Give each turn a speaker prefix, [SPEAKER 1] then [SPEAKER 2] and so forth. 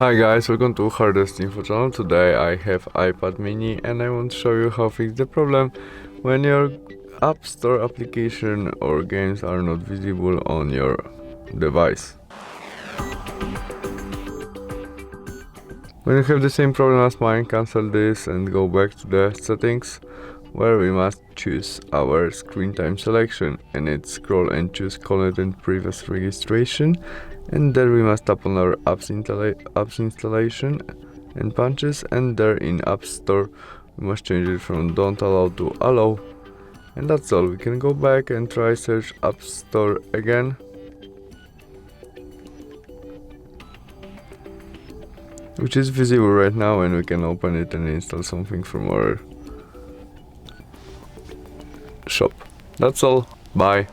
[SPEAKER 1] Hi guys, welcome to HardReset.Info channel. Today I have iPad mini and I want to show you how to fix the problem when your App Store application or games are not visible on your device. When you have the same problem as mine, cancel this and go back to the settings where we must choose our screen time selection, and then scroll and choose content previous registration, and there we must tap on our apps installation and punches, and there in App Store we must change it from don't allow to allow, and that's all. We can go back and try search App Store again, which is visible right now, and we can open it and install something from our shop. That's all. Bye.